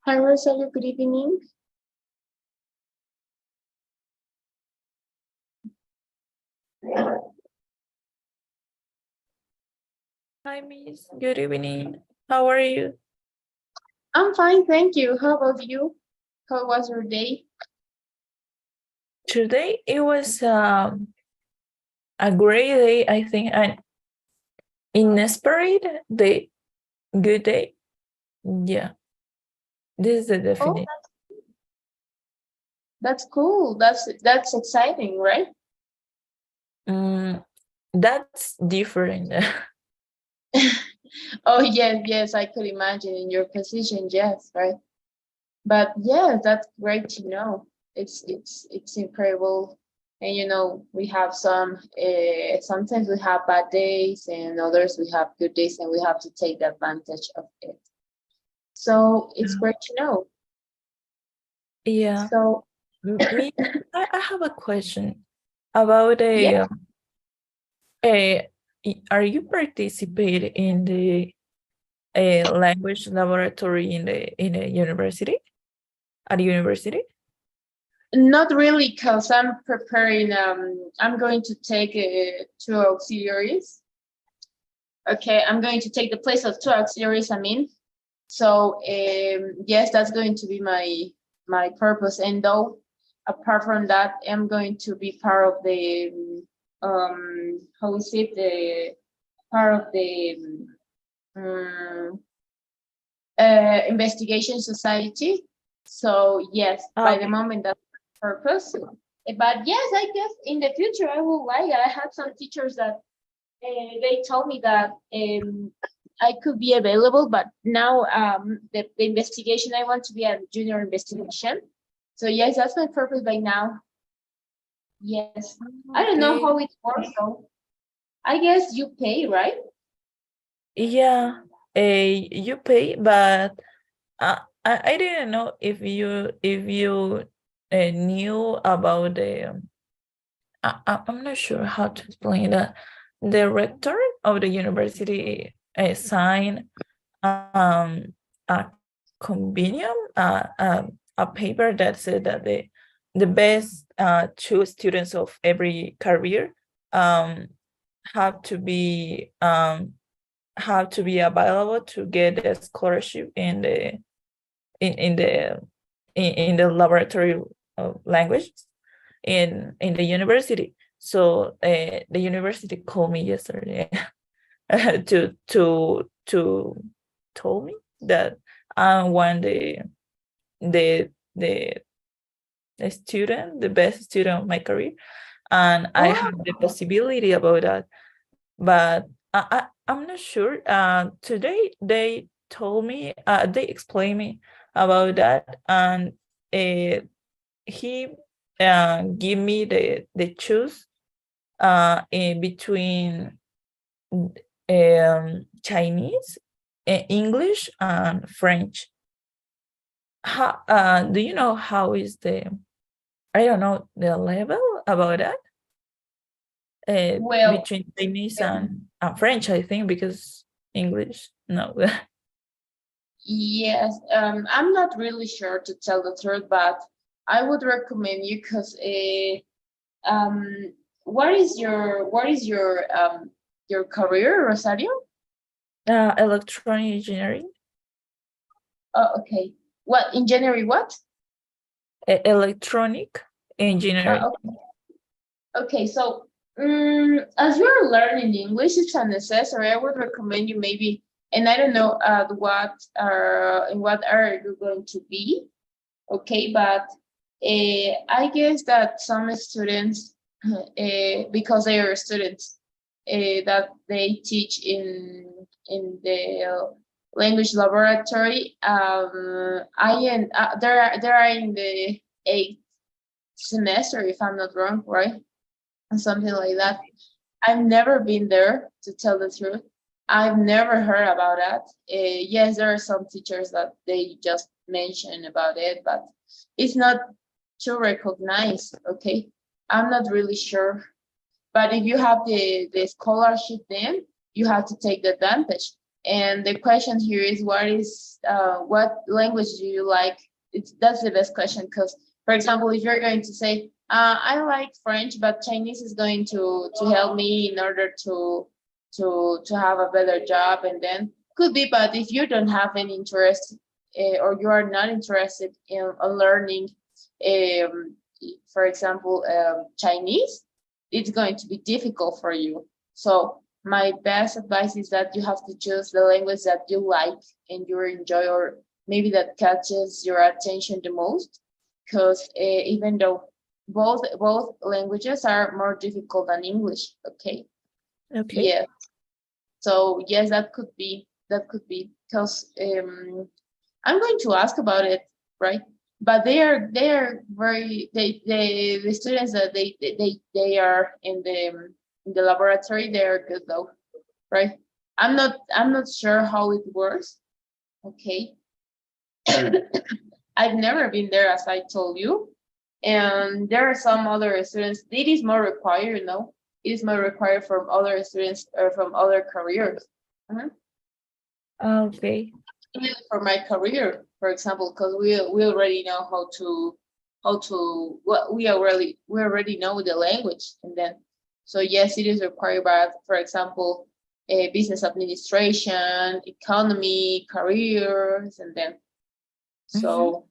Hi, Rosario. Good evening. Hi, Miss. Good evening. How are you? I'm fine, thank you. How about you? How was your day? Today it was a great day, I think, an inspired day, good day. Yeah, this is the Oh, definition. that's cool. That's exciting, right? Mm, that's different. Oh, yes, I could imagine in your position, yes, right? But yeah, that's great to know. It's incredible. And we have sometimes we have bad days and others we have good days and we have to take advantage of it. So it's great to know. Yeah, So me, I have a question about yeah. a are you participating in the language laboratory in the university, at the university? Not really, because I'm preparing. I'm going to take two auxiliaries. Okay, I'm going to take the place of two auxiliaries. I mean, so yes, that's going to be my purpose. And though, apart from that, I'm going to be part of the how is it, the part of the um, investigation society. So yes, by the Okay. moment that's the purpose. But yes, I guess in the future I will like it. I had some teachers that they told me that I could be available, but now the investigation I want to be a junior investigation. So yes, that's my purpose by now. Yes, I don't know Okay. how it works though. I guess you pay, right? Yeah, you pay, but I didn't know if you knew about the I'm not sure how to explain that. The rector of the university signed a convenium, a paper that said that the best two students of every career um have to be available to get a scholarship in the in the laboratory of languages in the university. So the university called me yesterday to told me that I won the the the student, the best student of my career, and I Oh, have the possibility about that. But I'm not sure. Today they told me, they explained me about that, and he give me the choose in between Chinese, English, and French. How do you know how is the, I don't know, the level about that well, between Chinese and French? I think because English, no. yes, I'm not really sure to tell the truth, but I would recommend you because um, what is your career, Rosario? Electronic engineering, Oh, okay. What in January? What? electronic engineering. Okay. Okay, so as you're learning English, it's a necessary. I would recommend you maybe, and I don't know in what area you're going to be. Okay, but I guess that some students, because they are students, that they teach in the language laboratory. They are in the 8th semester, if I'm not wrong, right? Something like that. I've never been there, to tell the truth. I've never heard about that. Yes, there are some teachers that they just mention about it, but it's not too recognized. Okay, I'm not really sure. But if you have the scholarship, then you have to take the advantage. And the question here is, what language do you like? That's the best question, because, for example, if you're going to say, I like French, but Chinese is going to help me in order to have a better job, and then could be. But if you don't have any interest, or you are not interested in learning, um, for example, Chinese, it's going to be difficult for you. So my best advice is that you have to choose the language that you like and you enjoy, or maybe that catches your attention the most, because even though both languages are more difficult than English. Okay. Okay. Yeah. So yes, that could be because I'm going to ask about it, right? But they are very, the students that they are in the laboratory, they are good though, right? I'm not sure how it works. Okay. I've never been there, as I told you. And there are some other students, it is more required, it is more required from other students or from other careers. Mhm. Okay. Even for my career, for example, because we already know what we already know the language, and then, so yes, it is required. But for example, business administration, economy, careers, and then, so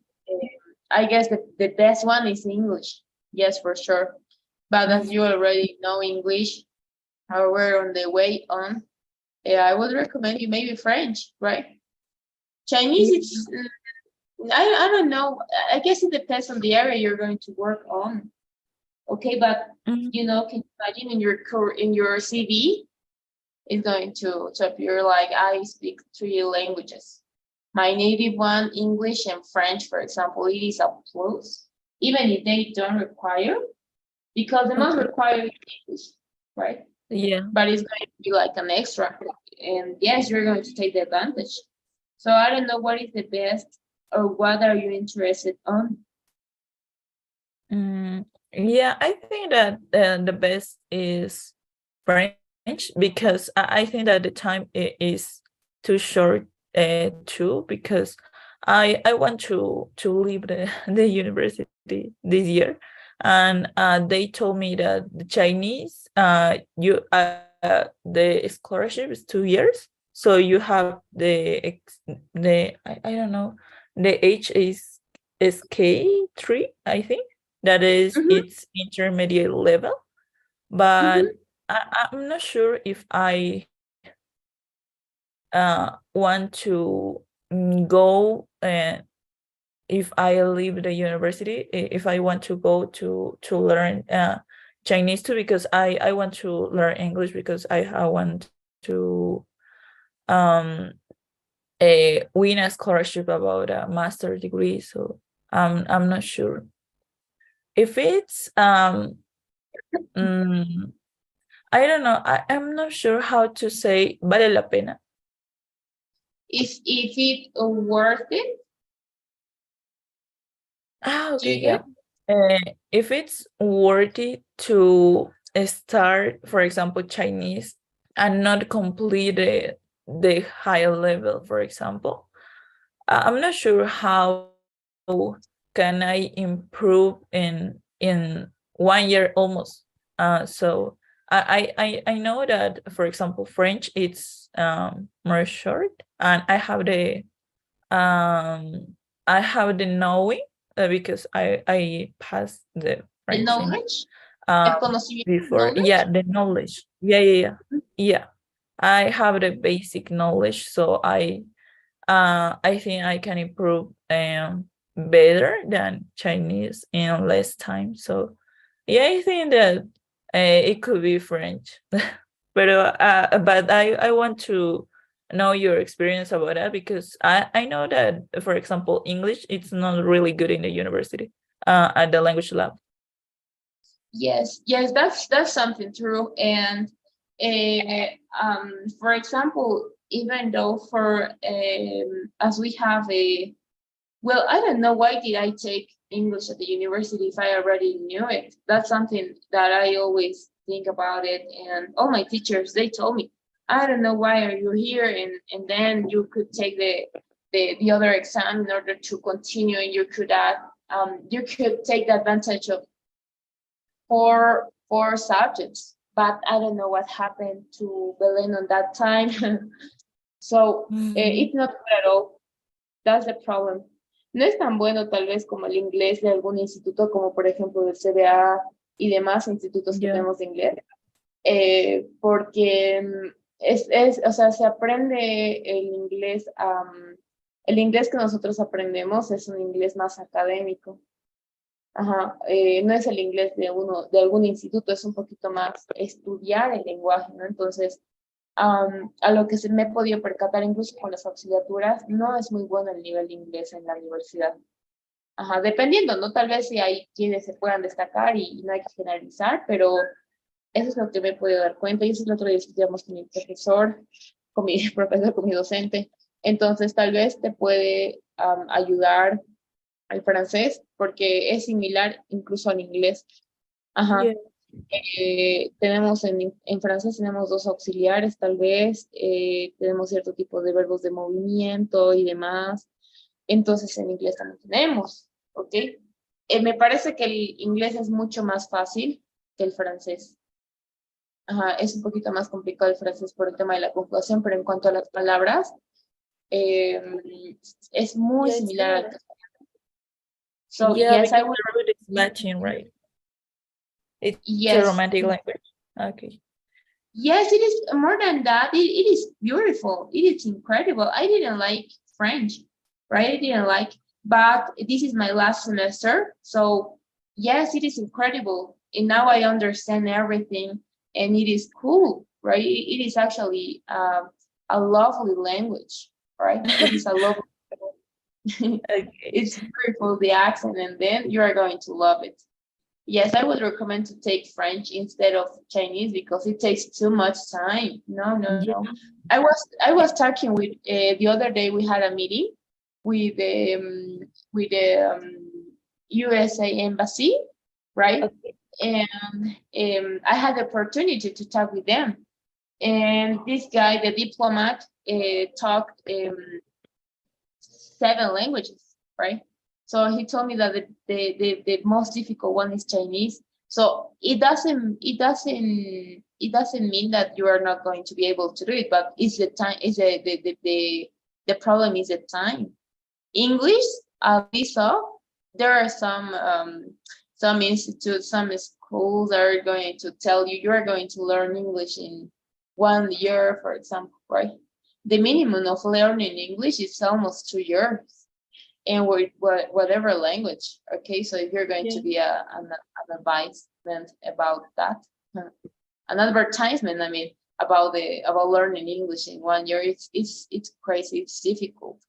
I guess the best one is English. Yes, for sure. But as you already know English, or we're on the way on, I would recommend you maybe French, right? Chinese, it's I don't know. I guess it depends on the area you're going to work on. Okay, but can you imagine in your CV, it's going to appear like I speak 3 languages. My native one, English and French, for example, it is a plus, even if they don't require, because the most require is English, right? Yeah. But it's going to be like an extra, and yes, you're going to take the advantage. So I don't know what is the best, or what are you interested on? Yeah, I think that the best is French, because I think that the time is too short too, because I want to leave the university this year, and they told me that the Chinese the scholarship is 2 years, so you have I don't know, the H is K3, I think, that is its intermediate level, but I'm not sure if I want to go, if I leave the university, if I want to go to learn Chinese too, because I want to learn English, because I want to win a scholarship about a master degree. So I'm not sure if it's I don't know. I'm not sure how to say vale la pena. If it worth it to Okay, you? yeah. If it's worthy to start, for example, Chinese, and not complete the higher level, for example, I'm not sure how can I improve in 1 year almost. So I know that, for example, French, it's more short, and I have the knowing, because I passed the The French in knowledge, el conocimiento, before. Yeah, knowledge. the knowledge. Yeah. I have the basic knowledge, so I think I can improve better than Chinese in less time. So yeah, I think that it could be French. But I want to know your experience about that, because I know that, for example, English, it's not really good in the university, at the language lab. Yes, that's something true. And for example, even though for as we have a, well, I don't know why did I take English at the university if I already knew it. That's something that I always think about it, and all my teachers, they told me I don't know why are you here, and then you could take the other exam in order to continue, and you could add you could take the advantage of four subjects. But I don't know what happened to Belen on that time. So it's not good at all. That's the problem. No es tan bueno tal vez como el inglés de algún instituto, como por ejemplo del CBA y demás institutos que tenemos de inglés, porque o sea, se aprende el inglés que nosotros aprendemos es un inglés más académico. Ajá, no es el inglés de algún instituto, es un poquito más estudiar el lenguaje, ¿no? Entonces, a lo que se me he podido percatar incluso con las auxiliaturas, no es muy bueno el nivel de inglés en la universidad. Ajá, dependiendo, ¿no? Tal vez si hay quienes se puedan destacar y no hay que generalizar, pero eso es lo que me he podido dar cuenta, y eso es lo otro día discutíamos con mi profesor, con mi profesor, con mi docente. Entonces, tal vez te puede ayudar al francés, porque es similar incluso al inglés. Ajá. Tenemos en francés tenemos dos auxiliares, tal vez, tenemos cierto tipo de verbos de movimiento y demás. Entonces, en inglés también tenemos, ¿ok? Me parece que el inglés es mucho más fácil que el francés. Ajá, es un poquito más complicado el francés por el tema de la conjugación, pero en cuanto a las palabras, es muy similar al castellano. So, yes, I would. The root is Latin, right? It's yes. a romantic language. Okay. Yes, it is more than that. It is beautiful. It is incredible. I didn't like French, right? I didn't like, but this is my last semester. So yes, it is incredible. And now I understand everything, and it is cool, right? It is actually a lovely language, right? It is a lovely Okay. It's beautiful, the accent, and then you are going to love it. Yes, I would recommend to take French instead of Chinese because it takes too much time. No. I was talking with the other day. We had a meeting with the USA embassy, right? Okay. And I had the opportunity to talk with them. And this guy, the diplomat, talked 7 languages, right? So he told me that the most difficult one is Chinese. So it doesn't mean that you are not going to be able to do it, but it's the time. Is the problem is the time. English, we saw there are some institutes, some schools that are going to tell you are going to learn English in 1 year, for example, right? The minimum of learning English is almost 2 years, and whatever language. Okay, so if you're going to be an advisement about that, an advertisement, I mean, about learning English in 1 year, it's crazy. It's difficult.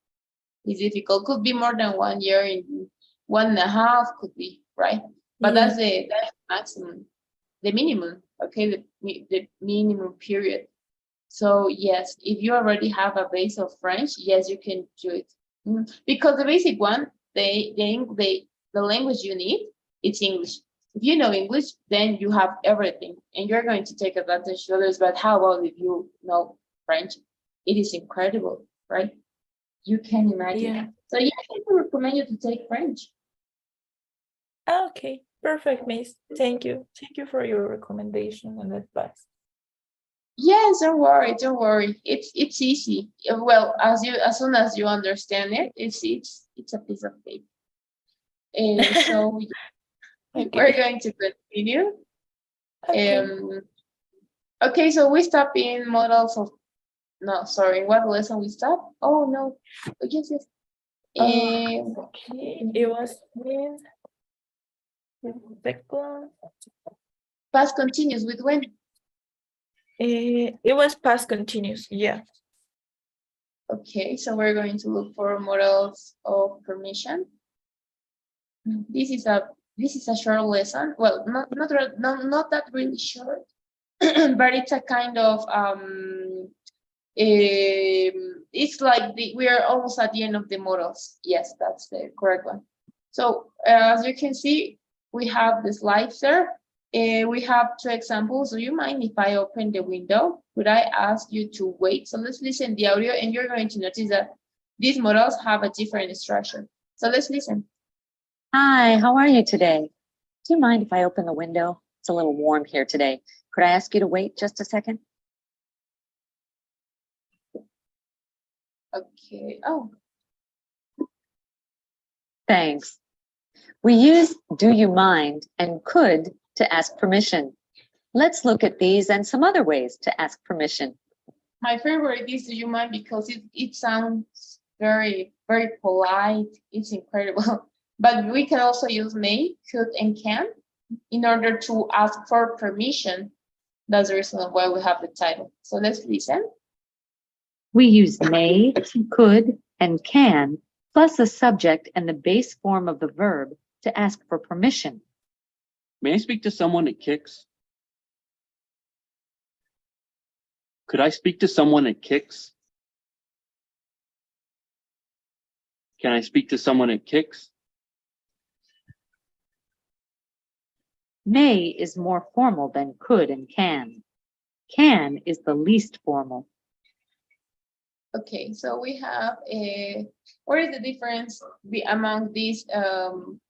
It's difficult. Could be more than 1 year, in 1.5 could be, right? But that's the maximum, the minimum. Okay, the minimum period. So yes, if you already have a base of French, yes, you can do it. Because the basic one, the language you need, it's English. If you know English, then you have everything, and you're going to take advantage of others. But how about if you know French? It is incredible, right? You can imagine. Yeah. So yeah, I would recommend you to take French. Okay, perfect, Miss. Thank you. Thank you for your recommendation and advice. Yes, don't worry. It's easy. Well, as soon as you understand it, it's a piece of cake. So Okay. we're going to continue. Okay. Okay, so we stop in models of. No, sorry. What lesson we stop? Oh no. Yes. Okay. It was in second. Past continuous with when? It was past continuous. Yeah. Okay, so we're going to look for models of permission. This is a short lesson. Well, not that really short, but it's a kind of it's like we are almost at the end of the models. Yes, that's the correct one. So as you can see, we have the slides there. We have two examples. Do you mind if I open the window? Could I ask you to wait? So let's listen the audio, and you're going to notice that these models have a different structure. So let's listen. Hi, how are you today? Do you mind if I open the window? It's a little warm here today. Could I ask you to wait just a second? Okay. Oh, Thanks. We use do you mind and could to ask permission. Let's look at these and some other ways to ask permission. my favorite is do you mind, because it sounds very, very polite. It's incredible. But we can also use may, could, and can in order to ask for permission. That's the reason why we have the title. So let's listen. We use may, could, and can, plus a subject and the base form of the verb to ask for permission. May I speak to someone at Kix? Could I speak to someone at Kix? Can I speak to someone at Kix? May is more formal than could and can. Can is the least formal. Okay, so we have what is the difference among these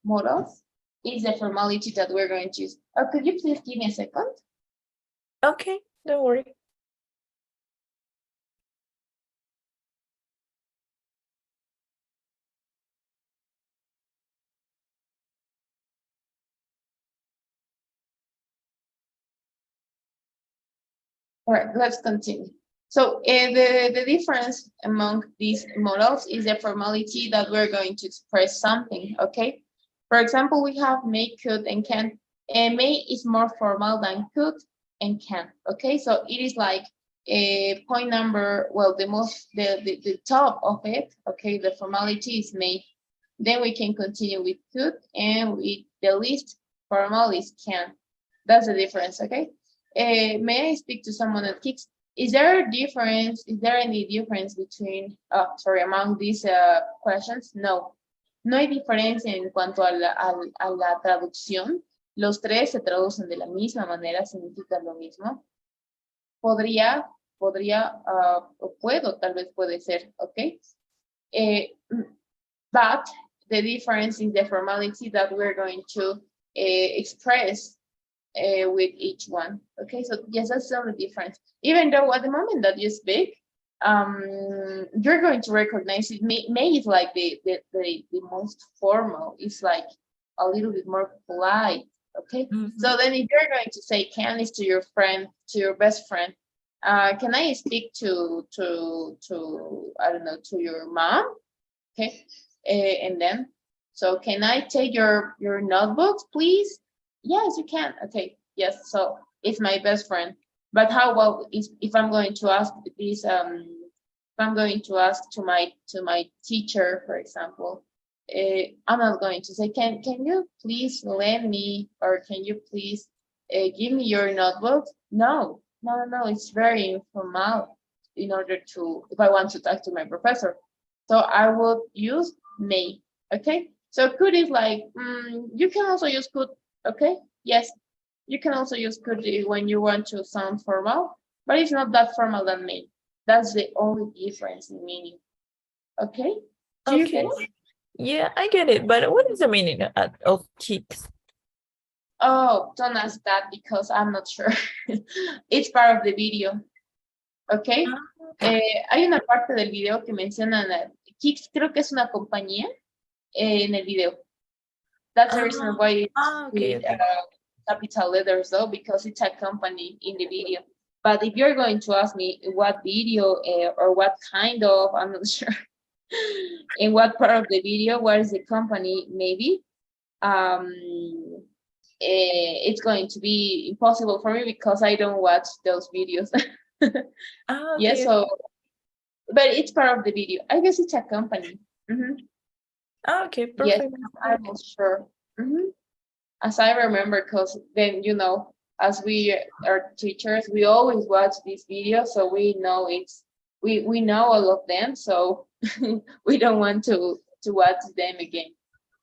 models? Is the formality that we're going to use. Oh, could you please give me a second? Okay, don't worry. All right, let's continue. So the difference among these models is the formality that we're going to express something, okay? For example, we have may, could, and can. And may is more formal than could and can, okay? So it is like a point number, well, the top of it, okay? The formality is may. Then we can continue with could, and with the least formal is can. That's the difference, okay? May I speak to someone at Kix? Is there a difference? Is there any difference between, among these questions? No. No hay diferencia en cuanto a la traducción. Los tres se traducen de la misma manera, significan lo mismo. Podría, o puedo, tal vez puede ser, ¿ok? But the difference is the formality that we're going to express with each one. Okay, so yes, that's the only difference. Even though at the moment that you speak, you're going to recognize it. May is like the most formal. It's like a little bit more polite. Okay, so then if you're going to say can is to your friend, to your best friend, can I speak to I don't know, to your mom? Okay, and then, so can I take your notebooks, please? Yes, you can. Okay, yes, so it's my best friend. But how about if I'm going to ask this, if I'm going to ask to my teacher, for example, I'm not going to say, can you please lend me, or can you please give me your notebook? No, it's very informal in order to, if I want to talk to my professor. So I will use may, okay? So could is like, you can also use could, okay? Yes, you can also use could when you want to sound formal, but it's not that formal than may. That's the only difference in meaning. Okay? Do you get it? Yeah, I get it, but what is the meaning of Kix? Oh, don't ask that because I'm not sure. It's part of the video. Okay? Hay una parte del video que mencionan Kix, creo que es una compañía en el video. That's the reason why it's with capital letters, though, because it's a company in the video. But if you're going to ask me what video or what kind of, I'm not sure, in what part of the video, what is the company, maybe, it's going to be impossible for me because I don't watch those videos. Yeah, so, but it's part of the video. I guess it's a company. Okay, perfect. Yes, I'm not sure. As I remember, because then, you know, as we are teachers, we always watch these videos, so we know we know all of them, so we don't want to watch them again.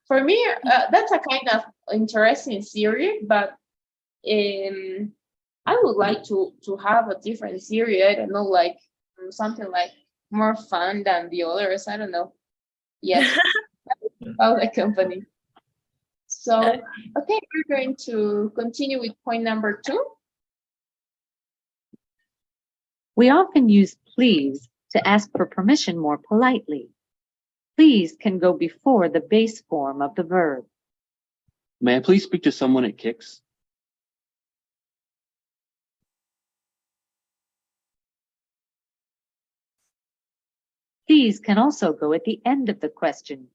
For me, that's a kind of interesting series, but I would like to have a different series. I don't know, like something like more fun than the others. I don't know yet about the company. So, okay, we're going to continue with point number 2. We often use please to ask for permission more politely. Please can go before the base form of the verb. May I please speak to someone at Kicks? Please can also go at the end of the question.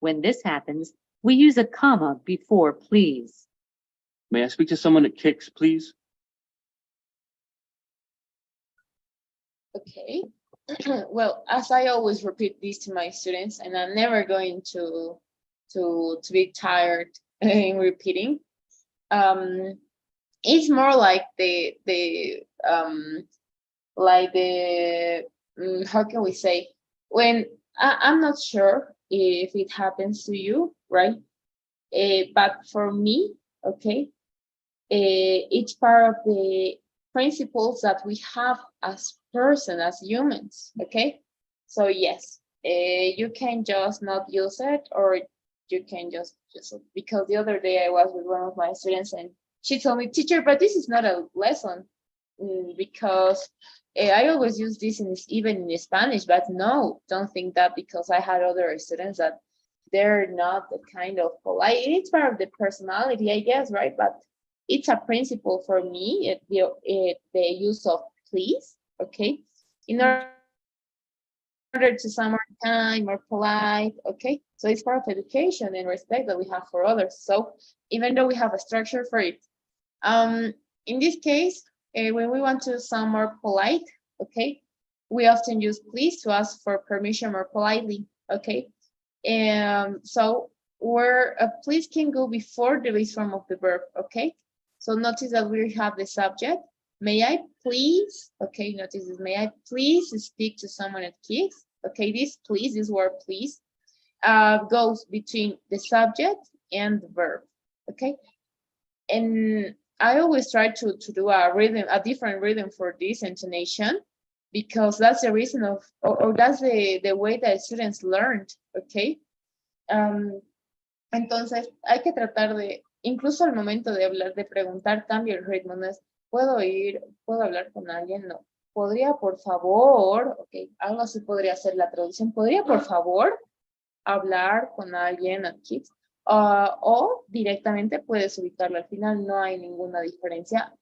When this happens, we use a comma before please. May I speak to someone at Kicks, please? Okay. Well, as I always repeat this to my students, and I'm never going to be tired in repeating. It's more like how can we say, when I'm not sure if it happens to you, right? But for me, okay, it's part of the principles that we have as person, as humans, okay? So yes, you can just not use it, or you can just use it. Because the other day I was with one of my students and she told me, teacher, but this is not a lesson, because I always use this even in Spanish, but no, don't think that, because I had other students that they're not the kind of polite. It's part of the personality, I guess, right? But it's a principle for me, the use of please, okay? In order to sound more kind, more polite, okay? So it's part of education and respect that we have for others. So even though we have a structure for it, in this case, when we want to sound more polite, okay, we often use please to ask for permission more politely, okay? So where please can go before the base form of the verb, okay? So notice that we have the subject. May I please, okay, notice this, may I please speak to someone at Kicks? Okay, this word please, goes between the subject and the verb, okay? And I always try to do a different rhythm for this intonation, because that's the reason of, or that's the way that students learned, okay? Entonces, hay que tratar de, incluso al momento de hablar, de preguntar, cambio el ritmo, no es, ¿puedo hablar con alguien? No. ¿Podría, por favor? Ok, algo así podría ser la traducción. ¿Podría, por favor, hablar con alguien aquí? O directamente puedes ubicarlo al final, no hay ninguna diferencia.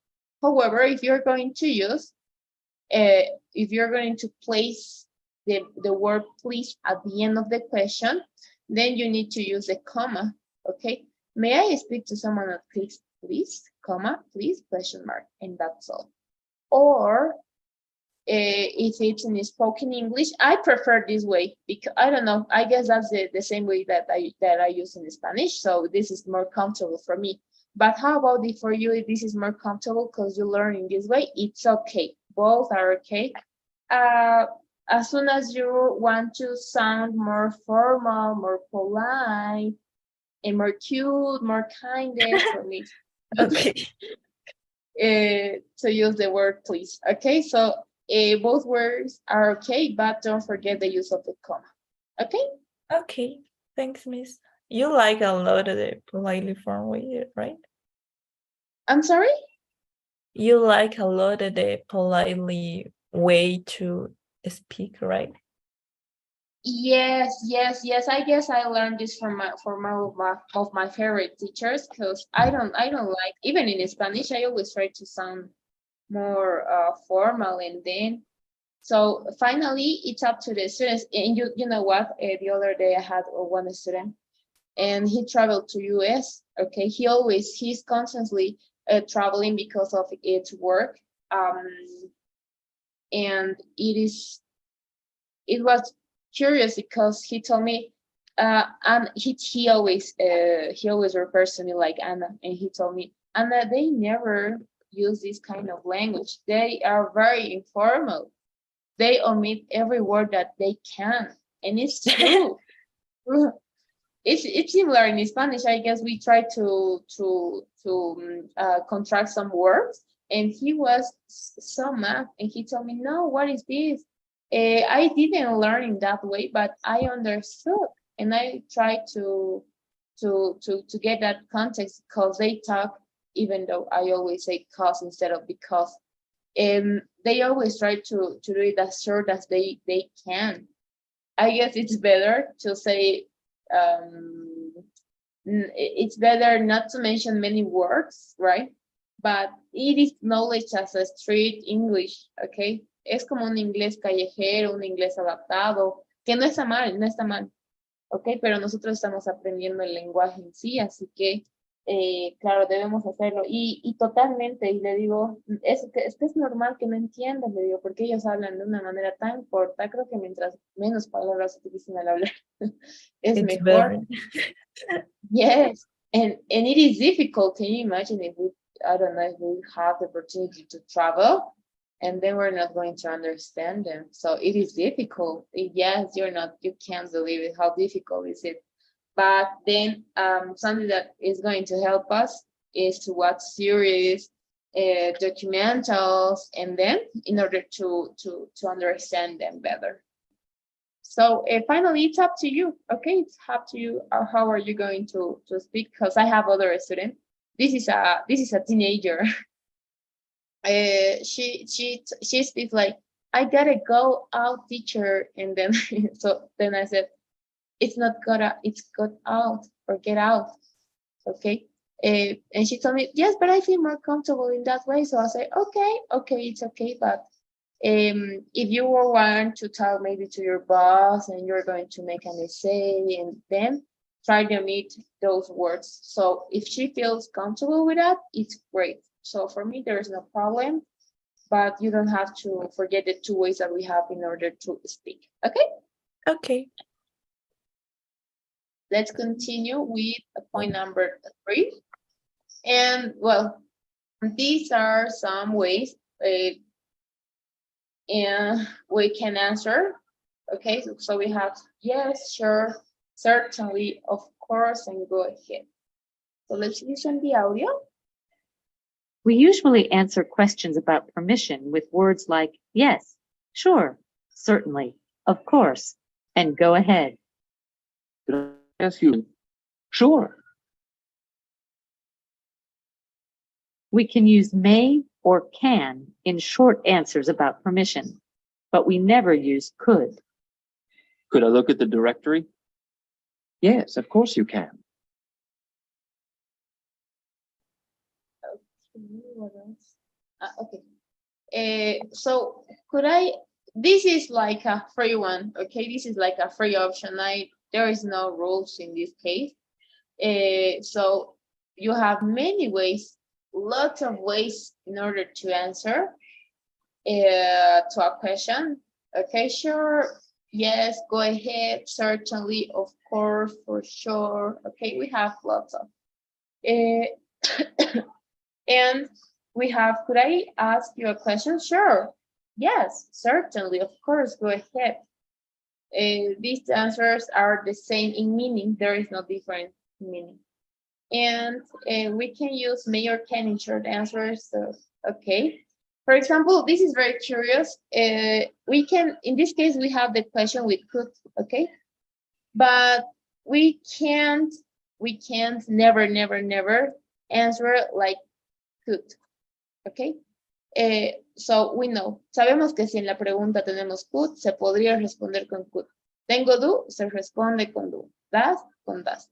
However, if you're going to use, if you're going to place the word please at the end of the question, then you need to use a comma, okay? May I speak to someone at Kicks, please, comma, please, question mark, and that's all. Or if it's in spoken English, I prefer this way, because I don't know, I guess that's the same way that I use in Spanish, so this is more comfortable for me. But how about if for you, if this is more comfortable because you learn in this way, it's okay. Both are okay. As soon as you want to sound more formal, more polite, and more cute, more kinder for me. Okay. To use the word please. Okay, so both words are okay, but don't forget the use of the comma. Okay? Okay. Thanks, Miss. You like a lot of the politely form way, right? I'm sorry? You like a lot of the politely way to speak, right? Yes. I guess I learned this from one of my favorite teachers, because I don't like, even in Spanish, I always try to sound more formal, and then so finally it's up to the students. And you know what, the other day I had one student, and he traveled to US. Okay, he's constantly traveling because of its work, and it was curious, because he told me, and he always refers to me like Anna, and he told me, Anna, they never use this kind of language. They are very informal. They omit every word that they can, and it's true. it's similar in Spanish. I guess we try to contract some words, and he was so mad, and he told me, no, what is this? I didn't learn in that way, but I understood, and I tried to get that context, because they talk, even though I always say cause instead of because. They always try to do it as short as they can. I guess it's better to say, it's better not to mention many words, right? But it is knowledge as a street English, okay? Es como un inglés callejero, un inglés adaptado, que no está mal, no está mal, ok, pero nosotros estamos aprendiendo el lenguaje en sí, así que, claro, debemos hacerlo. Y totalmente, y le digo, es que es normal que no entiendas, le digo, porque ellos hablan de una manera tan corta. Creo que mientras menos palabras utilicen al hablar, es It's mejor. better. Yes, and it is difficult. Can you imagine if we, I don't know, if we have the opportunity to travel, and then we're not going to understand them. So it is difficult. Yes, you can't believe it, how difficult is it. But then something that is going to help us is to watch series, documentals, and then in order to understand them better. So finally, it's up to you. Okay, it's up to you. How are you going to speak? Because I have other students. This is a teenager. She speaks like, I gotta go out, teacher, and then so then I said, it's not gotta, it's got out, or get out. Okay. And she told me, yes, but I feel more comfortable in that way. So I say, okay, it's okay, but if you want to tell maybe to your boss and you're going to make an essay, and then try to meet those words. So if she feels comfortable with that, it's great. So for me, there is no problem, but you don't have to forget the two ways that we have in order to speak. Okay? Okay. Let's continue with point number 3. And well, these are some ways and we can answer. Okay, so we have yes, sure, certainly, of course, and go ahead. So let's listen the audio. We usually answer questions about permission with words like yes, sure, certainly, of course, and go ahead. Could I ask you? Sure. We can use may or can in short answers about permission, but we never use could. Could I look at the directory? Yes, of course you can. What else? Okay. So could I? This is like a free one. Okay, this is like a free option. There is no rules in this case. So you have many ways, lots of ways in order to answer to a question. Okay, sure, yes, go ahead, certainly, of course, for sure. Okay, we have lots of. And we have, could I ask you a question? Sure, yes, certainly, of course, go ahead. These answers are the same in meaning. There is no difference in meaning. And we can use may or can in short answers. So, okay. For example, this is very curious. We can, in this case, we have the question with could, okay? But we can't never answer like could, okay? So we know, sabemos que si en la pregunta tenemos could, se podría responder con could. Tengo do, se responde con do. Das, con das.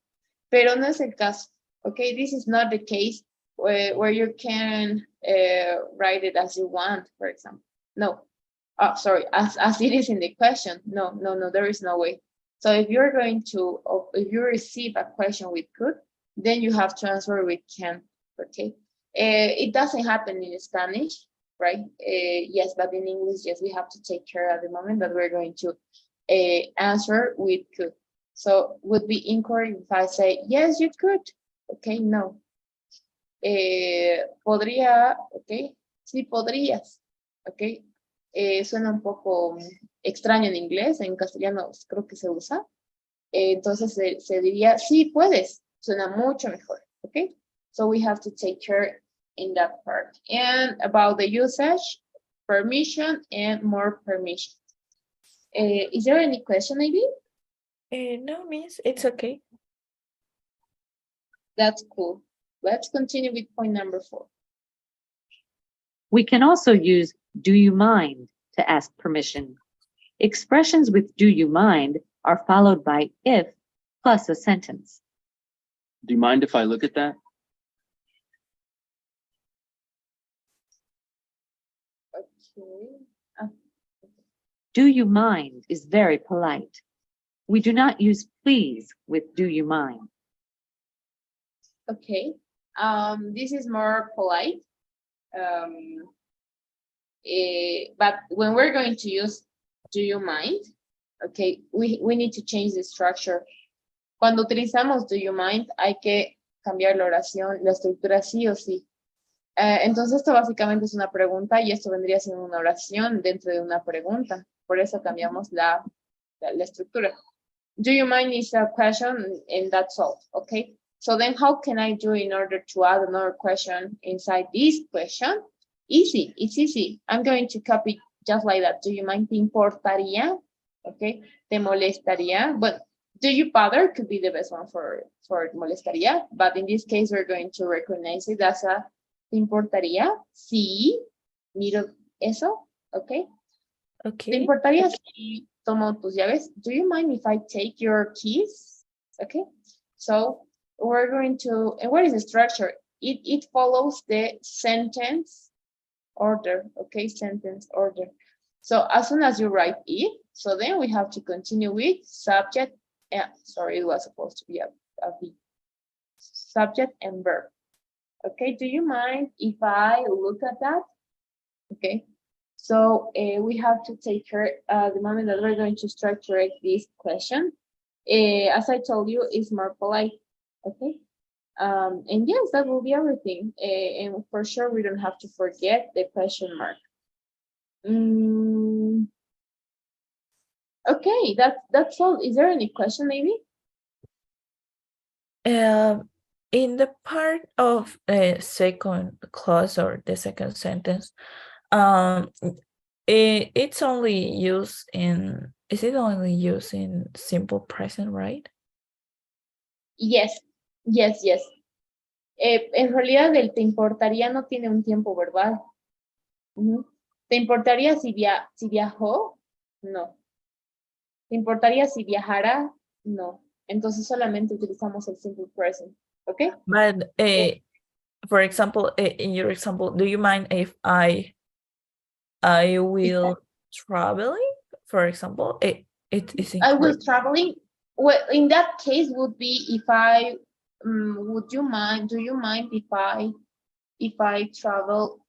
Pero no es el caso, okay? This is not the case where you can write it as you want, for example. No, sorry, as it is in the question. No, there is no way. So if you're going to, if you receive a question with could, then you have to answer with can, okay? It doesn't happen in Spanish, right? Yes, but in English, yes, we have to take care at the moment that we're going to answer with could. So would be incorrect if I say, yes, you could. Okay, no. Podría, okay, sí podrías, okay. Suena un poco extraño en inglés, en castellano creo que se usa. entonces se diría, sí, puedes. Suena mucho mejor, okay? So we have to take care in that part. And about the usage, permission, and more permission. Is there any question, maybe? No, miss, it's okay. That's cool. Let's continue with point number 4. We can also use do you mind to ask permission. Expressions with do you mind are followed by if plus a sentence. Do you mind if I look at that? Okay. Do you mind is very polite. We do not use please with do you mind. Okay. This is more polite. But when we're going to use do you mind, okay, we need to change the structure. Cuando utilizamos do you mind, hay que cambiar la oración, la estructura sí o sí. Entonces esto básicamente es una pregunta y esto vendría siendo una oración dentro de una pregunta. Por eso cambiamos la estructura. Do you mind is a question and that's all, okay? So then how can I do in order to add another question inside this question? Easy, it's easy. I'm going to copy just like that. Do you mind? ¿Te importaría? Okay, ¿te molestaría? But do you bother could be the best one for molestaría, but in this case we're going to recognize it as a ¿te importaría? Sí, miro eso, okay? ¿Te Okay. importaría si tomo tus llaves? Do you mind if I take your keys? Okay, so we're going to, and what is the structure? It follows the sentence order, okay, sentence order. So as soon as you write it, so then we have to continue with subject, sorry, it was supposed to be a V. Subject and verb. Okay, do you mind if I look at that? Okay, so we have to take care the moment that we're going to structure this question. As I told you, it's more polite, okay? And yes, that will be everything. And for sure, we don't have to forget the question mark. Okay, that's all. Is there any question maybe? In the part of the second clause or the second sentence, it's only used in, is it only used in simple present, right? Yes, yes, yes. En realidad el te importaría no tiene un tiempo verbal. ¿Te importaría si viajó? No. ¿Te importaría si viajara? No. Entonces solamente utilizamos el simple present, ¿ok? But for example, in your example, do you mind if I will traveling? For example, it is I will incorrect. traveling. Well, in that case would be if I would you mind? Do you mind if I travel?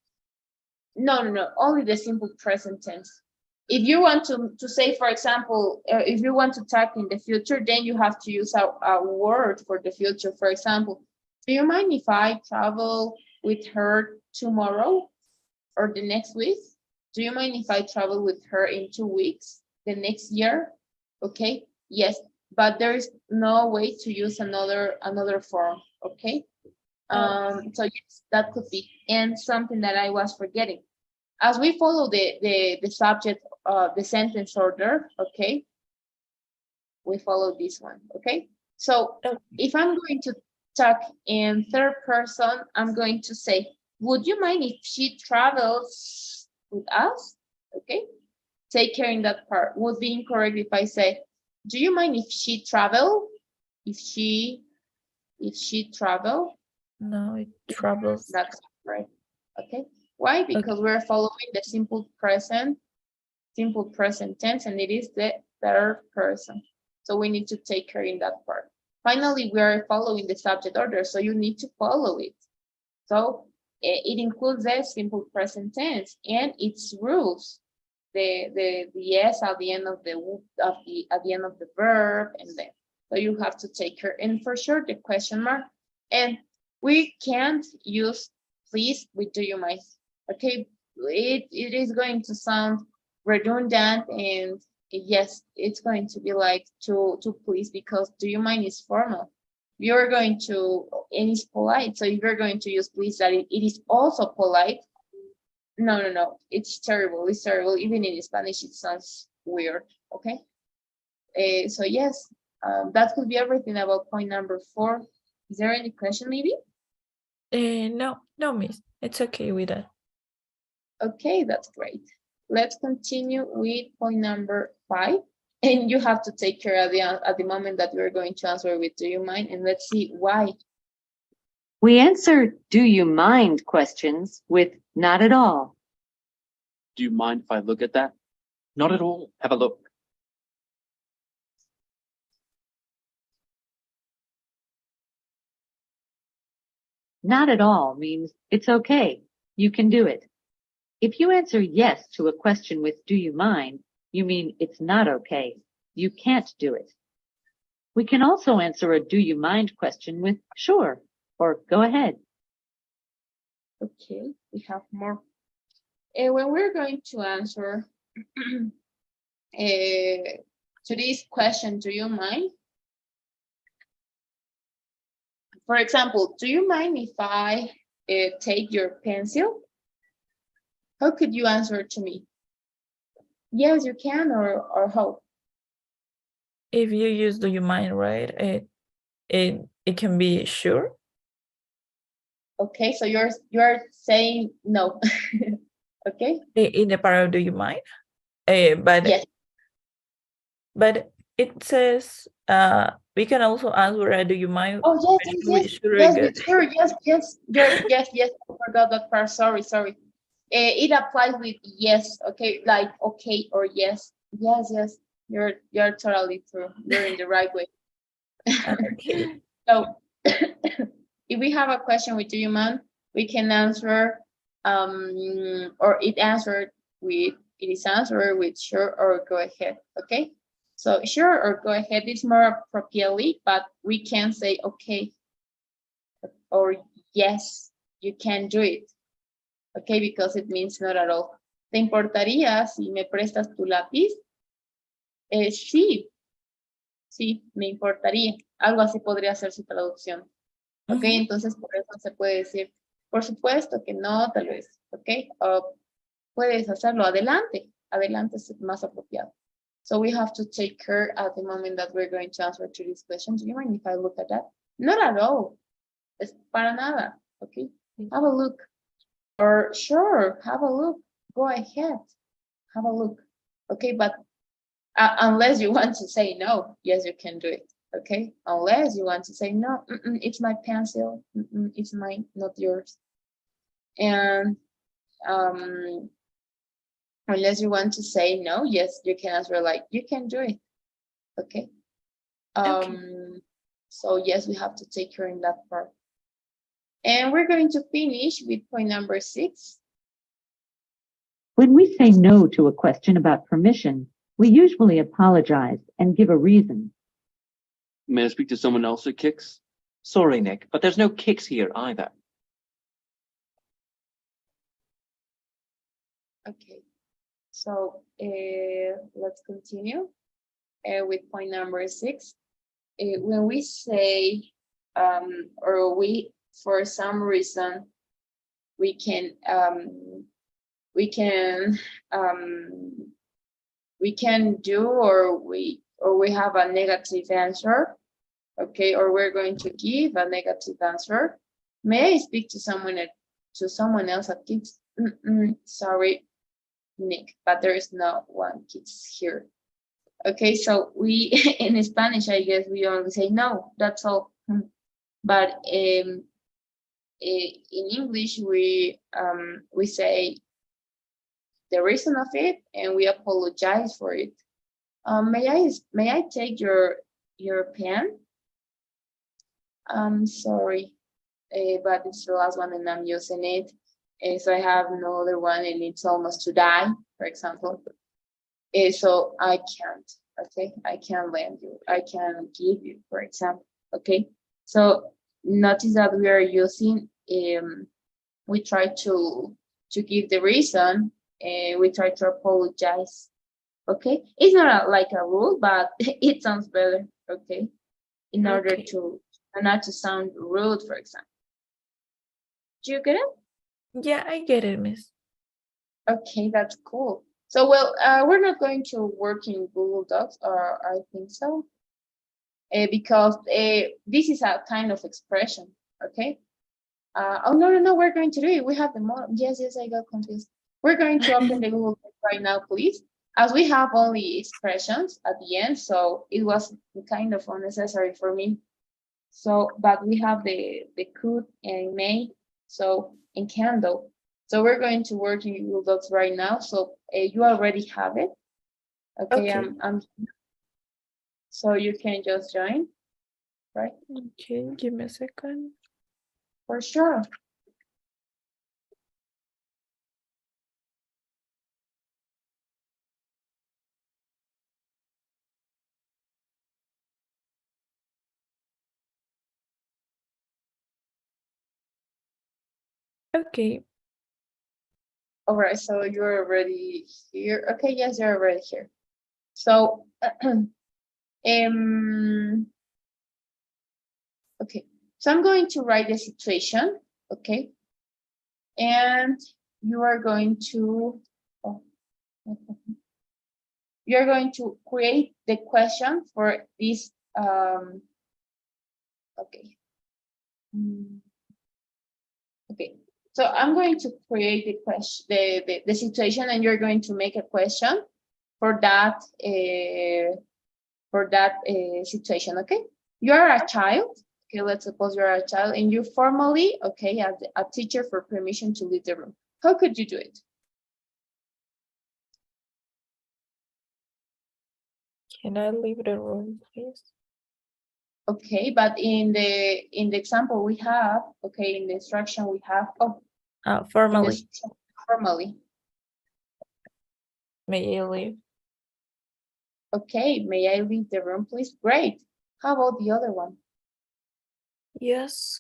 No. Only the simple present tense. If you want to say, for example, if you want to talk in the future, then you have to use a word for the future. For example, do you mind if I travel with her tomorrow or the next week? Do you mind if I travel with her in 2 weeks, the next year? Okay, yes, but there is no way to use another form, okay? So yes, that could be. And something that I was forgetting. As we follow the subject, the sentence order, okay? We follow this one, okay? So if I'm going to talk in third person, I'm going to say, would you mind if she travels with us? Okay, take care in that part. Would be incorrect if I say, do you mind if she travel? If she travel? No, it travels. That's right. Okay. Why? Because we're following the simple present tense, and it is the third person. So we need to take care in that part. Finally, we are following the subject order, so you need to follow it. So it includes the simple present tense and its rules. The yes at the end of the verb, and then so you have to take care. And for sure, the question mark. And we can't use please with do you mind. Okay, it is going to sound redundant and yes, it's going to be like to please, because do you mind is formal. You're going to, and it's polite. So if you're going to use please, that it is also polite. No, it's terrible. It's terrible. Even in Spanish, it sounds weird. Okay. So yes, that could be everything about point number 4. Is there any question, maybe? No, miss. It's okay with that. Okay, that's great. Let's continue with point number 5. And you have to take care at the moment that we're going to answer with do you mind, and let's see why. We answer do you mind questions with not at all. Do you mind if I look at that? Not at all. Have a look. Not at all means it's okay, you can do it. If you answer yes to a question with do you mind, you mean it's not okay, you can't do it. We can also answer a do you mind question with sure or go ahead. Okay, we have more. When we're going to answer to this question, do you mind? For example, do you mind if I take your pencil? How could you answer to me? Yes, you can, or how? If you use do you mind, right? It can be sure. Okay, so you're saying no. Okay. In the part of do you mind? But Yes. But it says we can also answer do you mind? Oh yes. Sure, Yes, good. sure. Yes. I forgot that part. Sorry. It applies with yes. Okay, like okay or yes. Yes. You're totally true. You're in the right way. Okay. So if we have a question with do you mind, we can answer or it is answered with sure or go ahead. Okay. So sure or go ahead is more appropriately, but we can say okay or yes, you can do it. Okay, because it means not at all. ¿Te importaría si me prestas tu lápiz? Sí, me importaría. Algo así podría ser su traducción. Ok, entonces por eso se puede decir, por supuesto que no, tal vez. Ok, o puedes hacerlo, adelante es más apropiado. So we have to take care at the moment that we're going to answer to these questions. Do you mind if I look at that? Not at all. Es para nada. Okay, have a look. Or sure, have a look. Go ahead, have a look. Okay, but unless you want to say no, yes, you can do it. Okay, unless you want to say no, it's my pencil. It's mine, not yours. And unless you want to say no, yes, you can answer like you can do it. Okay. So yes, we have to take care in that part. And we're going to finish with point number 6. When we say no to a question about permission, we usually apologize and give a reason. May I speak to someone else at Kicks? Sorry, Nick, but there's no Kicks here either. Okay. So let's continue with point number 6. When we say or we, for some reason, we can do or we have a negative answer, okay, or we're going to give a negative answer. May I speak to someone else at Kids? Sorry, Nick, but there is no one Kids here. Okay, so we in Spanish, I guess we only say no, that's all. But in English, we say the reason of it and we apologize for it. May I take your pen? I'm sorry, but it's the last one and I'm using it. So I have no other one and it's almost to die, for example. So I can't, okay? I can't lend you, I can give you, for example, okay? So notice that we are using, we try to give the reason, we try to apologize. Okay, it's not like a rule, but it sounds better. Okay, in order Okay. to not to sound rude, for example. Do you get it? Yeah, I get it, miss. Okay, that's cool. So, well, we're not going to work in Google Docs, or I think so, because this is a kind of expression. Okay. Oh no, we're going to do it. We have the more. Yes, I got confused. We're going to open the Google Docs right now, please. As we have only expressions at the end, so it was kind of unnecessary for me. So, but we have the could and may, so and can though. So we're going to work in Google Docs right now. So you already have it. Okay, Okay. so you can just join, right? Okay, give me a second. For sure. Okay. All right, so you're already here. Okay, yes, you're already here. So, okay, so I'm going to write the situation, okay? And you are going to, you're going to create the question for this, okay. Okay, so I'm going to create the question, the situation, and you're going to make a question for that, situation, okay? You are a child, okay, let's suppose you're a child, and you formally, okay, ask a teacher for permission to leave the room. How could you do it? Can I leave the room, please? Okay, but in the example we have, okay, in the instruction we have, in the Formally, instruction, formally. may I leave? Okay, may I leave the room, please? Great. How about the other one? Yes,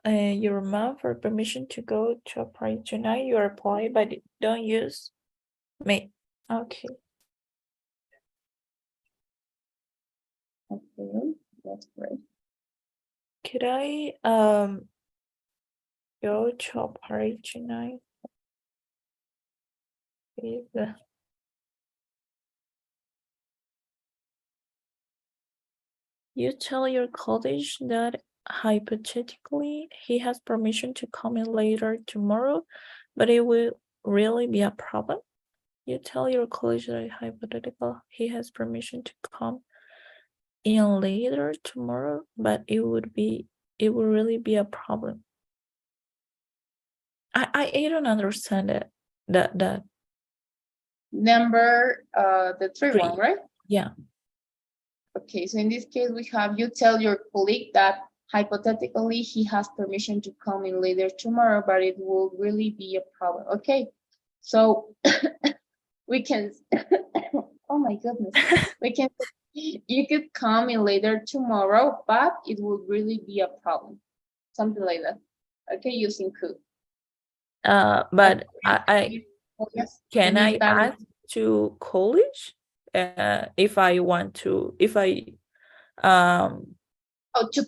your mom for permission to go to a party tonight. You reply, but don't use me. Okay. Okay, that's great. Could I go to a party tonight? Please? You tell your college that hypothetically he has permission to come in later tomorrow, but it will really be a problem. You tell your college that hypothetical he has permission to come in later tomorrow, but it will really be a problem. I don't understand it. That Number, the third one, right? Yeah. Okay, so in this case, we have you tell your colleague that hypothetically he has permission to come in later tomorrow, but it will really be a problem. Okay, so we can, oh my goodness, you could come in later tomorrow, but it will really be a problem. Something like that. Okay, using could. But I Yes, can I venir tarde. ask to college if I want to, if I Oh, to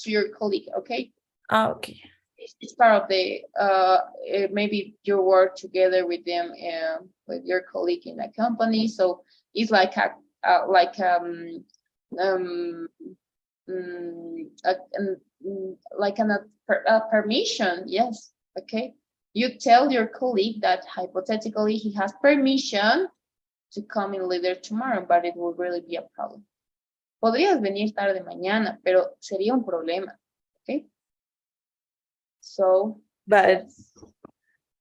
your colleague, okay? okay. It's part of the maybe you work together with them with your colleague in a company, so it's like a like like a permission. Yes, okay. You tell your colleague that hypothetically he has permission to come in later tomorrow, but it will really be a problem. Podrías venir tarde mañana, pero sería un problema, okay? So, But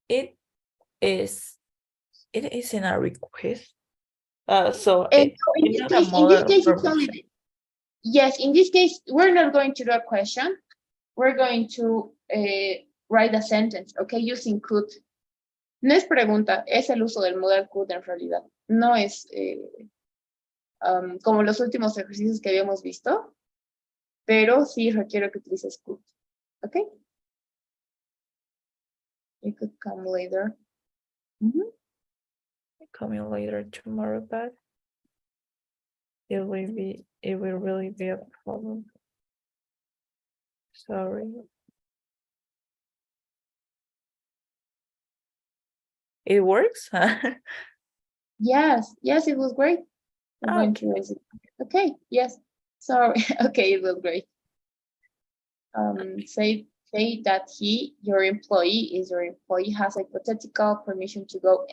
yes. it isn't a request. So And it's not a model case, it's permission. only, yes, in this case, we're not going to do a question. We're going to write a sentence, okay, using could. No es pregunta, es el uso del modal could en realidad. No es como los últimos ejercicios que habíamos visto, pero sí requiero que utilices could, okay? You could come later. coming later tomorrow, but it will really be a problem. Sorry. It works? Yes, yes, it was great. I'm going to Okay. raise it. Okay, yes. Sorry. Okay, it was great. Say that your employee has hypothetical permission to go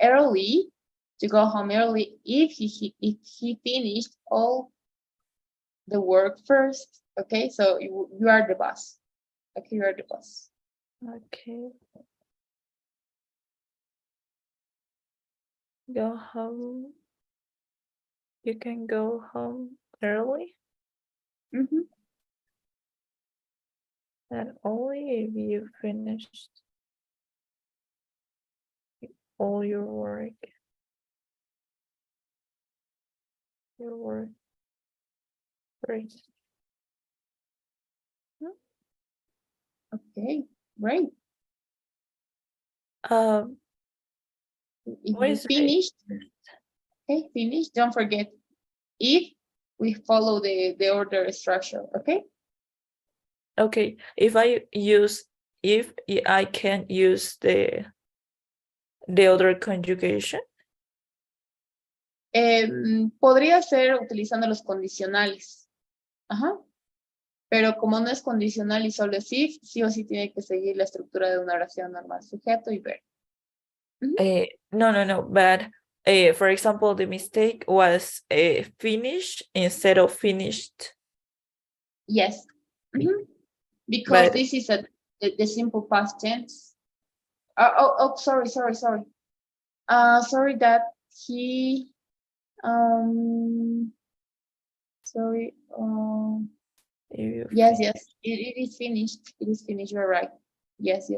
home early if he finished all the work first. Okay, so you are the boss. Okay, you are the boss. Okay. Go home. You can go home early, Mhm. and only if you finished all your work. Your work. Great. Okay, great. If What you is finish, okay, finish. Don't forget if we follow the order structure. Okay. okay? If I can use the other conjugation. Podría ser utilizando los condicionales. Ajá. Pero como no es condicional y solo es if, sí o sí tiene que seguir la estructura de una oración normal, sujeto y verbo. No, but for example, the mistake was finish instead of finished. Yes. Because But this is the simple past tense. Sorry. Sorry that he, sorry. Yes, it is finished. It is finished. You're right. Yes.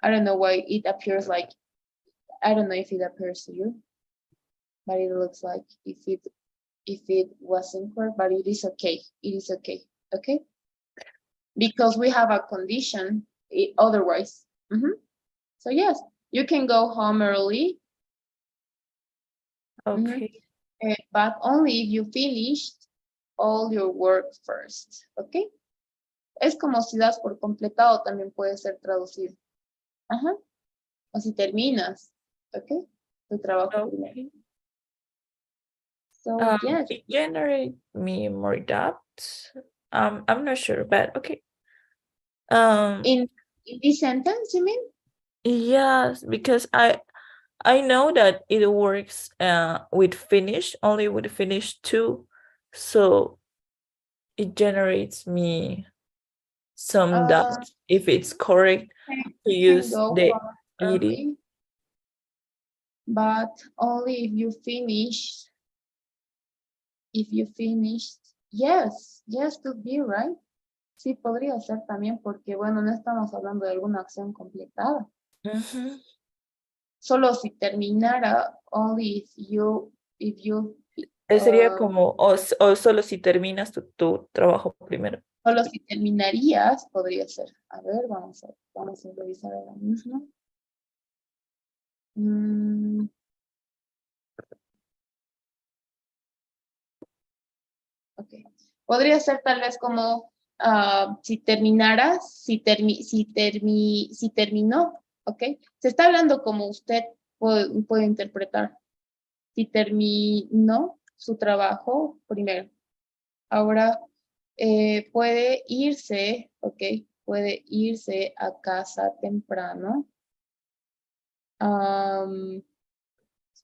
I don't know why it appears like, I don't know if it appears to you, but it looks like if it wasn't correct, but it is okay. It is okay. Okay. Because we have a condition otherwise. So yes, you can go home early. okay. But only if you finished all your work first. Okay. Es como si das por completado, también puede ser traducido. Ajá. O si terminas. Okay. Tu trabajo primero. So yes. It generate me more doubts. I'm not sure, but okay. In this sentence, you mean? Yes, because I know that it works with finish, only with finish too, so it generates me some doubts if it's correct to use the ed. But only if you finish. If you finished, yes, could be, right? Sí, podría ser también porque, bueno, no estamos hablando de alguna acción completada. Solo si terminara, only if you Sería como, o solo si terminas tu trabajo primero. solo si terminarías, podría ser. A ver, vamos a revisar ahora mismo. Ok. Podría ser tal vez como si terminaras, si terminó, ¿ok? Se está hablando como usted puede interpretar. Si terminó su trabajo primero. Ahora puede irse, ¿ok? Puede irse a casa temprano.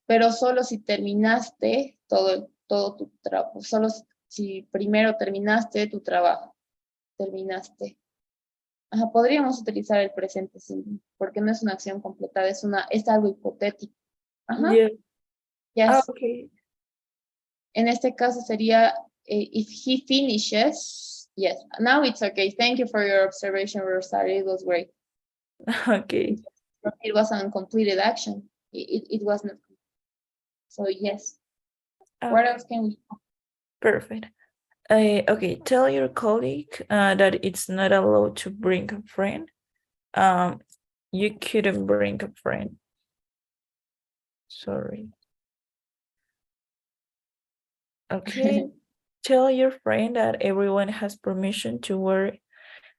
Pero solo si terminaste todo tu trabajo. Solo si primero terminaste tu trabajo. Terminaste. Ajá, podríamos utilizar el presente simple, porque no es una acción completada, es algo hipotético. Ajá. Yeah. Yes. Okay. En este caso sería if he finishes. Yes. Now it's okay. Thank you for your observation, Rosario. It was great. Okay. It was an uncompleted action. It was not. So yes. Okay. What else can we? Perfect. Okay, tell your colleague that it's not allowed to bring a friend. You couldn't bring a friend. Sorry. Okay. Tell your friend that everyone has permission to wear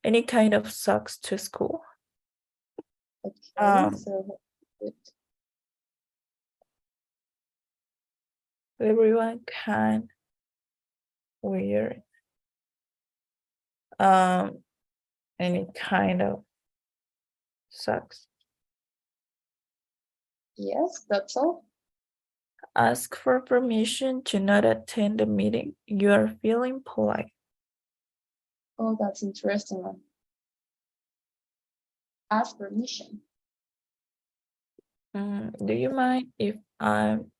any kind of socks to school. Okay, so good. Everyone can wear any kind of socks. Yes, that's all. Ask for permission to not attend the meeting. You are feeling polite. Oh, that's interesting one. Ask permission. Do you mind if I'm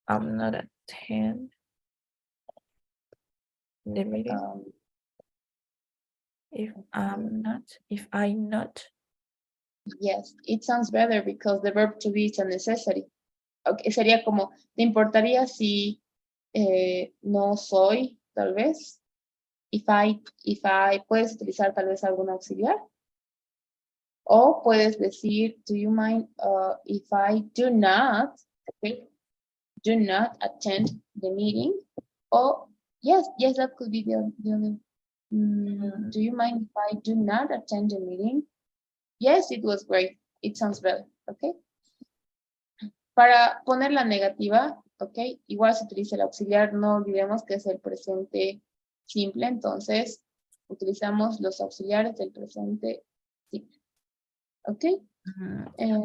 not attend the meeting? If I not. Yes, it sounds better because the verb to be is a necessary. Okay, sería como, ¿te importaría si no soy, tal vez? If I, puedes utilizar tal vez algún auxiliar. O puedes decir, do you mind if I do not, okay, do not attend the meeting? Or, yes, that could be the other. Do you mind if I do not attend the meeting? Yes, it was great. It sounds better, okay? Para poner la negativa, ok, igual se utiliza el auxiliar, no olvidemos que es el presente simple, entonces utilizamos los auxiliares del presente simple, ok.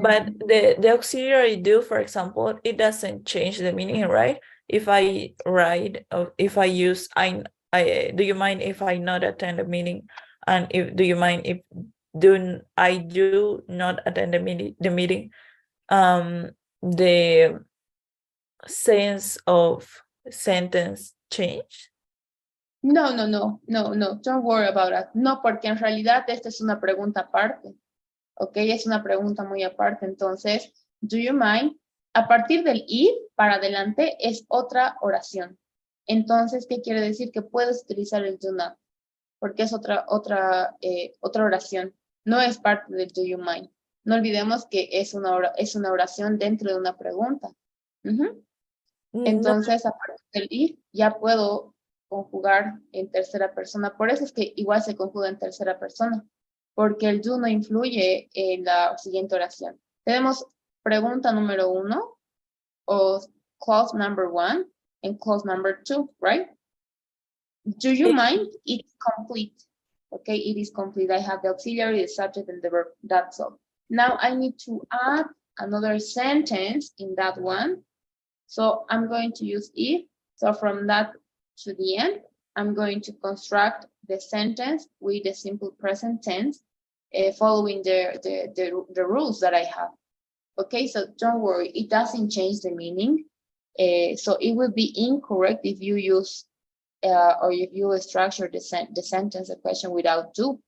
But the auxiliary do, for example, it doesn't change the meaning, right? If I write, if I use, I do you mind if I not attend a meeting? And if do you mind if I do not attend the meeting? The sense of sentence change. No, don't worry about that. No, porque en realidad esta es una pregunta aparte. Ok, es una pregunta muy aparte. Entonces, do you mind? A partir del if para adelante es otra oración. Entonces, ¿qué quiere decir? Que puedes utilizar el do not, porque es otra oración. No es parte del do you mind. No olvidemos que es una oración dentro de una pregunta. Entonces, a partir del if ya puedo conjugar en tercera persona. Por eso es que igual se conjuga en tercera persona, porque el do no influye en la siguiente oración. Tenemos pregunta número 1, o clause number 1, and clause number 2, right? Do you mind? It's complete. Okay, it is complete. I have the auxiliary, the subject, and the verb. That's all. Now I need to add another sentence in that one. So I'm going to use if. So from that to the end, I'm going to construct the sentence with the simple present tense, following the rules that I have. Okay, so don't worry, it doesn't change the meaning. So it would be incorrect if you use or if you structure the sentence, the question without do.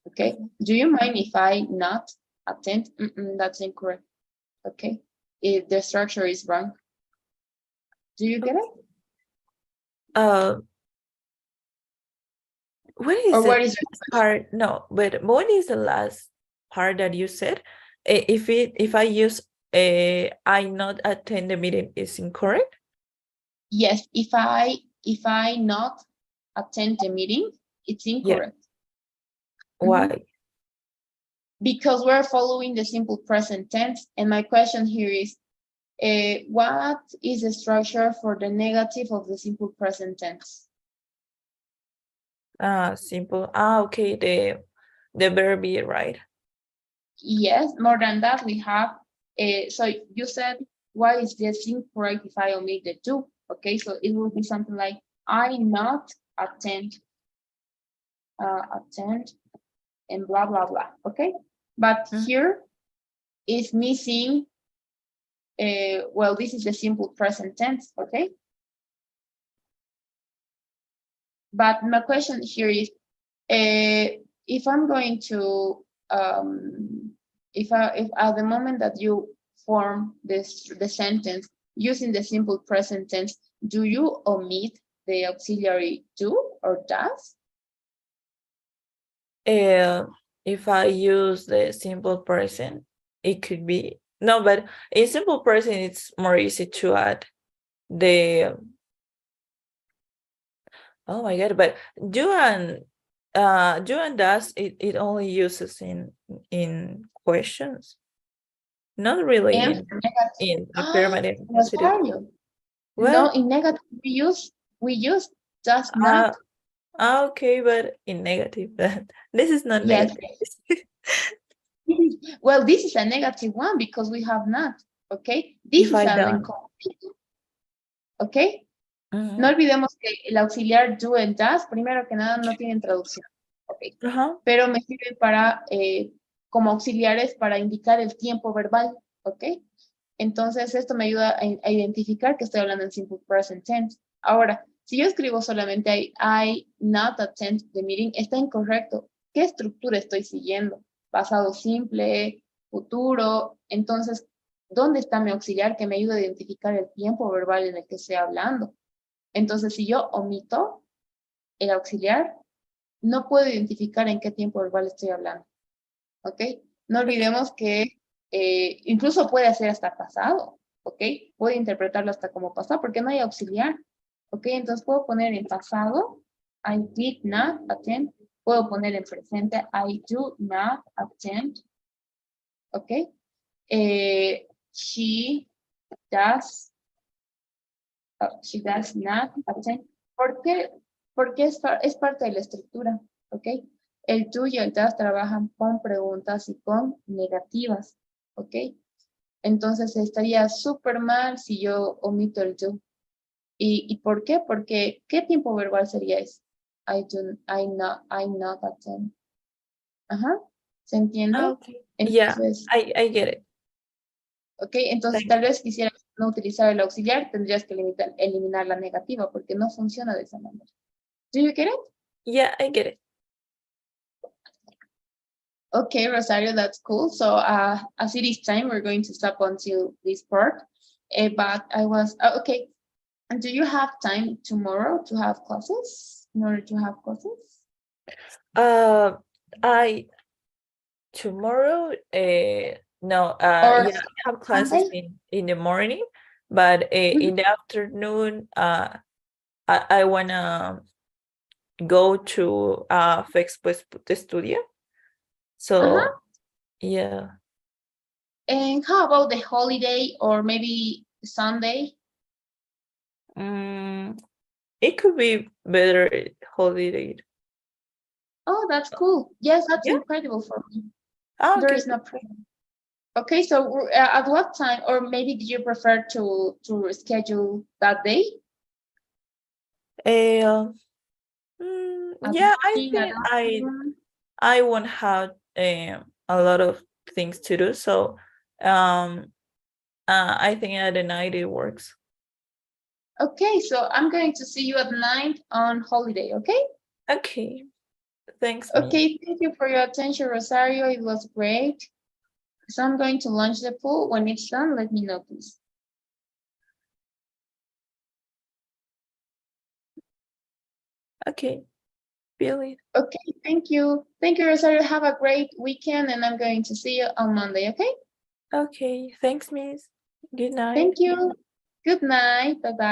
Okay, do you mind if I not attend? That's incorrect. Okay, if the structure is wrong. Do you get it? What is the part? No, but what is the last part that you said? If I use I not attend the meeting is incorrect? Yes, if I not attend the meeting, it's incorrect. Yeah. Why? Because we're following the simple present tense, and my question here is, what is the structure for the negative of the simple present tense? Simple. Okay, the verb be, right? Yes, more than that, we have, so you said, why is this incorrect if I omit the do? Okay, so it will be something like, I not attend, and blah, blah, blah, okay? But here is missing, well, this is the simple present tense, okay? But my question here is, if I'm going to, if at the moment that you form the sentence using the simple present tense, do you omit the auxiliary do or does? If I use the simple present, it could be no, but in simple present it's more easy to add the oh my god, but do and does it only uses in questions, not really And in ah, affirmative consideration. Rosario. No, Well, in negative we use does not. okay, but in negative, this is not Yes. negative. Well, this is a negative one because we have not. Okay. This If is I an don't. incomplete. Okay. Mhm. No olvidemos que el auxiliar do and does, primero que nada, no tienen traducción. Ok. Ajá. Pero me sirve para, como auxiliares para indicar el tiempo verbal. Ok. Entonces, esto me ayuda a identificar que estoy hablando en simple present tense. Ahora, si yo escribo solamente I not attend the meeting, está incorrecto. ¿Qué estructura estoy siguiendo? Pasado simple, futuro. Entonces, ¿dónde está mi auxiliar que me ayuda a identificar el tiempo verbal en el que estoy hablando? Entonces, si yo omito el auxiliar, no puedo identificar en qué tiempo verbal estoy hablando. ¿Ok? No olvidemos que incluso puede ser hasta pasado. ¿Ok? Puedo interpretarlo hasta como pasado porque no hay auxiliar. ¿Ok? Entonces puedo poner en pasado, I did not attend. Puedo poner en presente, I do not attend. ¿Ok? She does not attend. ¿Por qué? Porque es parte de la estructura, ¿ok? El do y el does trabajan con preguntas y con negativas, ¿ok? Entonces estaría súper mal si yo omito el do. ¿Y por qué? Porque ¿qué tiempo verbal sería ese? I not attend. Ajá, ¿se entiende? Okay. Yeah, Entonces, I get it. ok, entonces Thank tal vez quisieras no utilizar el auxiliar, tendrías que eliminar la negativa porque no funciona de esa manera. Do you get it? Yeah, I get it. Okay, Rosario, that's cool. So as it is time, we're going to stop until this part. But I was, okay. And do you have time tomorrow to have classes? In order to have classes? I tomorrow, no, Or yeah, I have classes Sunday? in the morning, but in the afternoon, I wanna go to Fexpo Studio. So yeah. And how about the holiday or maybe Sunday? It could be better holiday. Oh, that's cool. Yes, that's Yeah. incredible for me. Oh, There okay. is no problem. Okay, so at what time, or maybe do you prefer to reschedule that day? Yeah, I Morning, at think afternoon? I won't have a lot of things to do, so I think at the night it works. Okay, so I'm going to see you at 9 on holiday, okay? Okay, thanks, Miss. Okay, thank you for your attention, Rosario. It was great. So I'm going to launch the pool. When it's done, let me know, please. Okay, Billy. Okay, thank you. Thank you, Rosario. Have a great weekend, and I'm going to see you on Monday, okay? Okay, thanks, Miss. Good night. Thank you. Good night. Bye-bye.